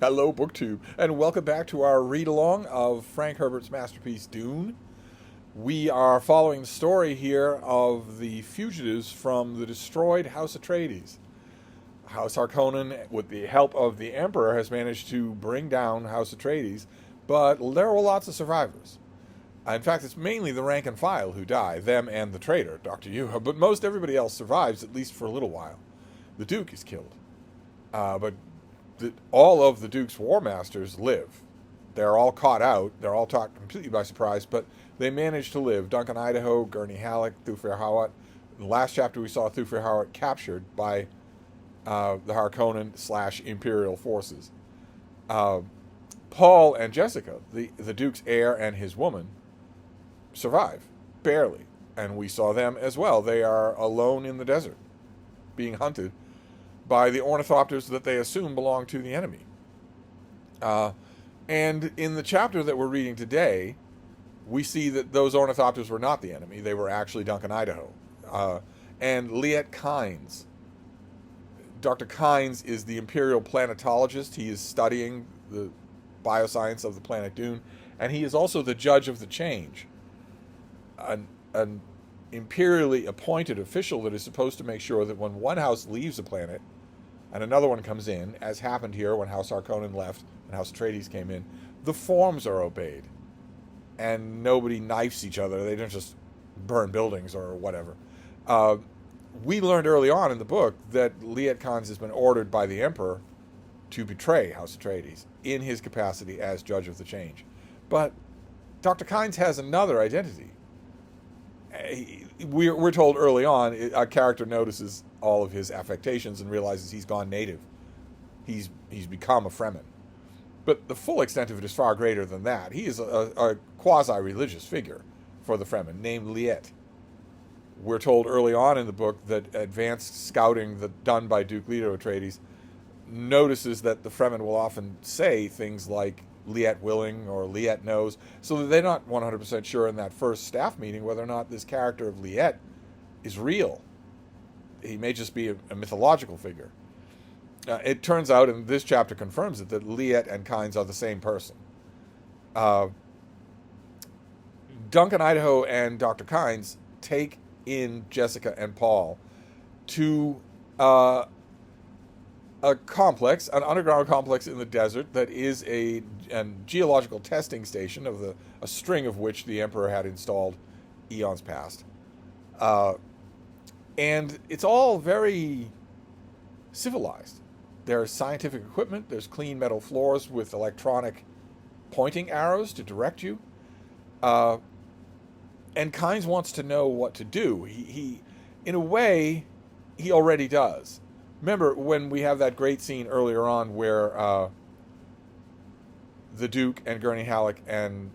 Hello, BookTube, and welcome back to our read-along of Frank Herbert's masterpiece, Dune. We are following the story here of the fugitives from the destroyed House Atreides. House Harkonnen, with the help of the Emperor, has managed to bring down House Atreides, but there were lots of survivors. In fact, it's mainly the rank and file who die, them and the traitor, Dr. Yuha, but most everybody else survives, at least for a little while. The Duke is killed. All of the Duke's War Masters live. They're all caught out. They're all caught completely by surprise, but they manage to live. Duncan Idaho, Gurney Halleck, Thufir Hawat. In the last chapter, we saw Thufir Hawat captured by the Harkonnen/Imperial forces. Paul and Jessica, the Duke's heir and his woman, survive, barely. And we saw them as well. They are alone in the desert, being hunted by the ornithopters that they assume belong to the enemy. And in the chapter that we're reading today, we see that those ornithopters were not the enemy. They were actually Duncan Idaho. And Liet Kynes. Dr. Kynes is the Imperial planetologist. He is studying the bioscience of the planet Dune. And he is also the judge of the change. An imperially appointed official that is supposed to make sure that when one house leaves a planet and another one comes in, as happened here when House Harkonnen left and House Atreides came in, the forms are obeyed. And nobody knifes each other. They don't just burn buildings or whatever. We learned early on in the book that Liet Kynes has been ordered by the Emperor to betray House Atreides in his capacity as Judge of the Change. But Dr. Kynes has another identity. We're told early on, a character notices all of his affectations and realizes he's gone native. He's become a Fremen. But the full extent of it is far greater than that. He is a quasi-religious figure for the Fremen, named Liet. We're told early on in the book that advanced scouting done by Duke Leto Atreides notices that the Fremen will often say things like Liet willing or Liet knows, so that they're not 100% sure in that first staff meeting whether or not this character of Liet is real. He may just be a mythological figure. It turns out, and this chapter confirms it, that Liet and Kynes are the same person. Duncan Idaho and Dr. Kynes take in Jessica and Paul to a complex, an underground complex in the desert that is a geological testing station of a string of which the Emperor had installed eons past. And it's all very civilized. There's scientific equipment. There's clean metal floors with electronic pointing arrows to direct you. And Kynes wants to know what to do. He, in a way, he already does. Remember when we have that great scene earlier on where the Duke and Gurney Halleck and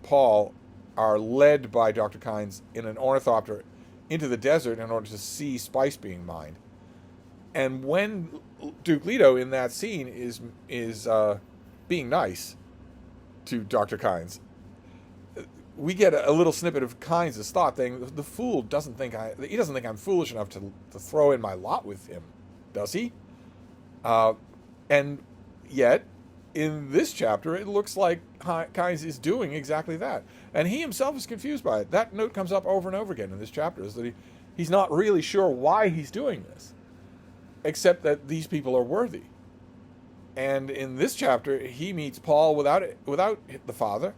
Paul are led by Dr. Kynes in an ornithopter into the desert in order to see spice being mined. And when Duke Leto in that scene is being nice to Dr. Kynes, we get a little snippet of Kynes' thought saying, the fool doesn't think I'm foolish enough to throw in my lot with him, does he? And yet, in this chapter, it looks like Kynes is doing exactly that. And he himself is confused by it. That note comes up over and over again in this chapter, is that he's not really sure why he's doing this, except that these people are worthy. And in this chapter, he meets Paul without the father,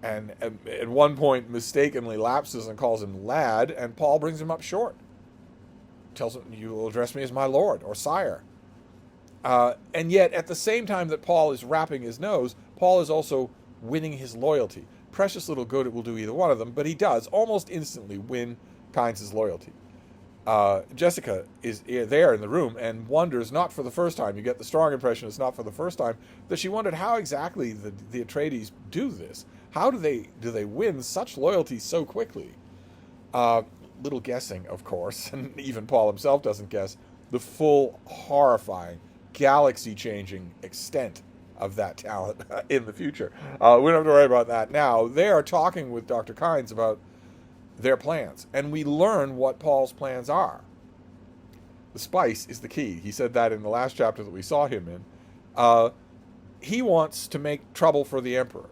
and at one point mistakenly lapses and calls him lad, and Paul brings him up short. Tells him, you will address me as my lord or sire. And yet, at the same time that Paul is wrapping his nose, Paul is also winning his loyalty. Precious little good it will do either one of them, but he does almost instantly win Kynes' loyalty. Jessica is there in the room and wonders, not for the first time, you get the strong impression it's not for the first time, that she wondered how exactly the Atreides do this. How do they win such loyalty so quickly? Little guessing, of course, and even Paul himself doesn't guess the full, horrifying, galaxy-changing extent of that talent in the future. We don't have to worry about that now. They are talking with Dr. Kynes about their plans, and we learn what Paul's plans are. The spice is the key. He said that in the last chapter that we saw him in. he wants to make trouble for the emperor.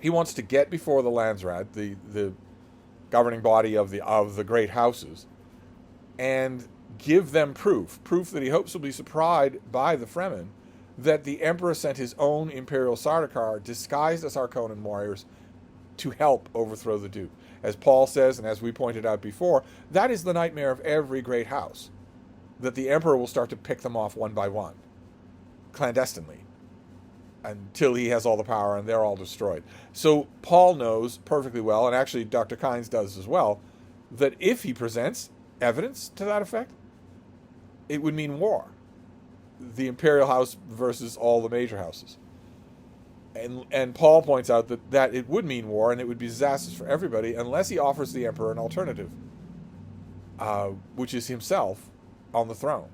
He wants to get before the Landsrat, the governing body of the great houses, and give them proof that he hopes will be supplied by the Fremen, that the emperor sent his own imperial Sardaukar disguised as Harkonnen warriors to help overthrow the Duke. As Paul says, and as we pointed out before, that is the nightmare of every great house, that the emperor will start to pick them off one by one, clandestinely, until he has all the power and they're all destroyed. So Paul knows perfectly well, and actually Dr. Kynes does as well, that if he presents evidence to that effect, it would mean war. The imperial house versus all the major houses. And Paul points out that it would mean war, and it would be disastrous for everybody unless he offers the emperor an alternative, which is himself on the throne.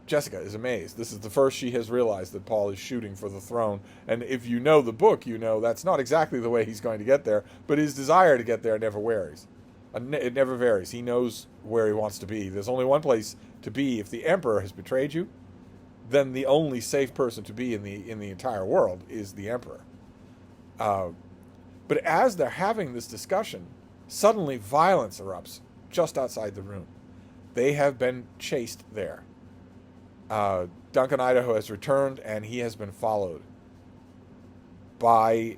Jessica is amazed. This is the first she has realized that Paul is shooting for the throne. And if you know the book, you know that's not exactly the way he's going to get there, but his desire to get there never varies. It never varies. He knows where he wants to be. There's only one place to be. If the emperor has betrayed you, then the only safe person to be in the entire world is the emperor. But as they're having this discussion, suddenly violence erupts just outside the room. They have been chased there. Duncan Idaho has returned, and he has been followed by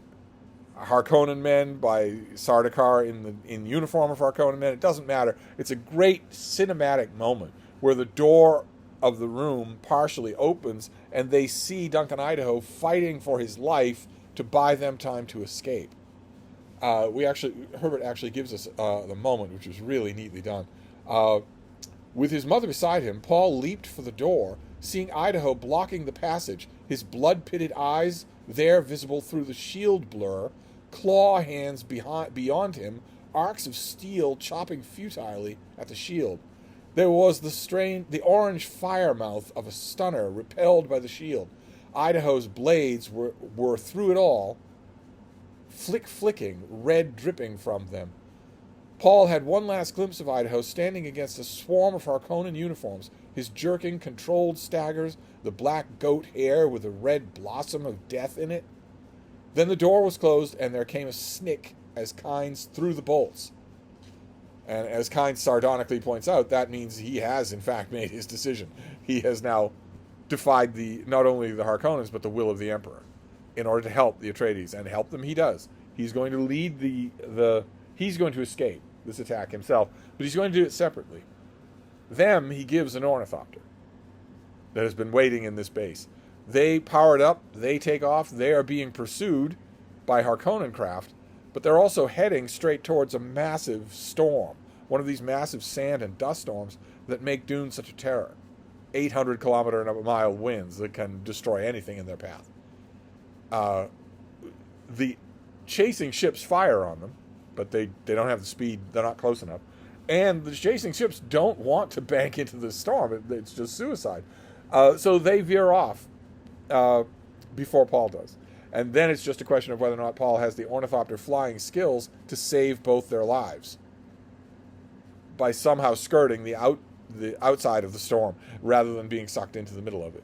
Harkonnen men, by Sardaukar in uniform of Harkonnen men. It doesn't matter. It's a great cinematic moment where the door of the room partially opens and they see Duncan Idaho fighting for his life to buy them time to escape. Herbert actually gives us the moment, which was really neatly done. With his mother beside him, Paul leaped for the door, seeing Idaho blocking the passage, his blood-pitted eyes there visible through the shield blur, claw hands beyond him, arcs of steel chopping futilely at the shield. There was the orange fire mouth of a stunner repelled by the shield. Idaho's blades were through it all, flicking, red dripping from them. Paul had one last glimpse of Idaho standing against a swarm of Harkonnen uniforms, his jerking, controlled staggers, the black goat hair with a red blossom of death in it. Then the door was closed, and there came a snick as Kynes threw the bolts. And as Kynes sardonically points out, that means he has, in fact, made his decision. He has now defied not only the Harkonnens, but the will of the Emperor in order to help the Atreides, and help them he does. He's going to lead he's going to escape this attack himself, but he's going to do it separately. Them, he gives an ornithopter that has been waiting in this base. They power it up, they take off, they are being pursued by Harkonnen craft, but they're also heading straight towards a massive storm, one of these massive sand and dust storms that make Dune such a terror. 800-kilometer-mile winds that can destroy anything in their path. The chasing ships fire on them, but they don't have the speed, they're not close enough. And the chasing ships don't want to bank into the storm. It's just suicide. So they veer off before Paul does. And then it's just a question of whether or not Paul has the ornithopter flying skills to save both their lives by somehow skirting the outside of the storm rather than being sucked into the middle of it.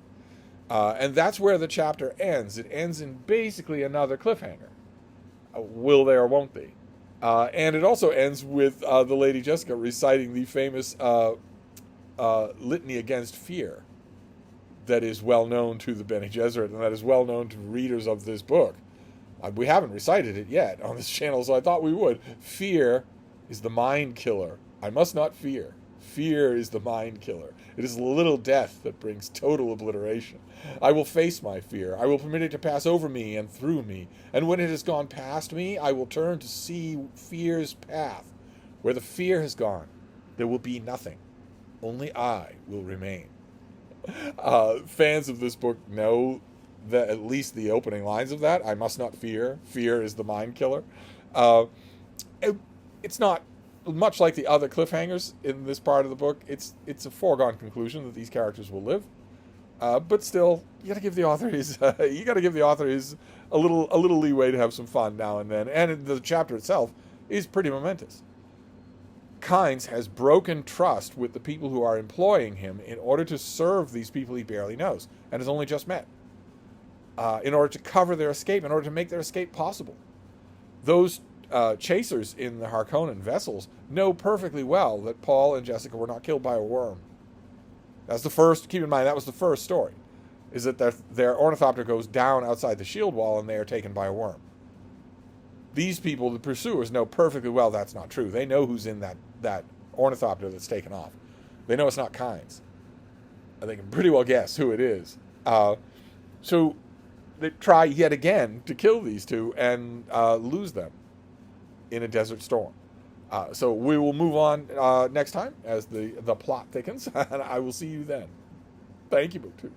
And that's where the chapter ends. It ends in basically another cliffhanger. Will they or won't they? And it also ends with the Lady Jessica reciting the famous litany against fear that is well known to the Bene Gesserit and that is well known to readers of this book. We haven't recited it yet on this channel, so I thought we would. Fear is the mind killer. I must not fear. Fear is the mind killer. It is the little death that brings total obliteration. I will face my fear. I will permit it to pass over me and through me. And when it has gone past me, I will turn to see fear's path. Where the fear has gone, there will be nothing. Only I will remain. Fans of this book know that at least the opening lines of that. I must not fear. Fear is the mind killer. It's not much like the other cliffhangers in this part of the book. It's a foregone conclusion that these characters will live. But still, you got to give the author his a little leeway to have some fun now and then. And the chapter itself is pretty momentous. Kynes has broken trust with the people who are employing him in order to serve these people he barely knows and has only just met. in order to cover their escape, in order to make their escape possible. Those chasers in the Harkonnen vessels know perfectly well that Paul and Jessica were not killed by a worm. That's the first. Keep in mind that was the first story, is that their ornithopter goes down outside the shield wall and they are taken by a worm. These people, the pursuers, know perfectly well that's not true. They know who's in that ornithopter that's taken off. They know it's not Kynes. And they can pretty well guess who it is. So they try yet again to kill these two and lose them in a desert storm. So we will move on next time as the plot thickens, and I will see you then. Thank you, BookTube.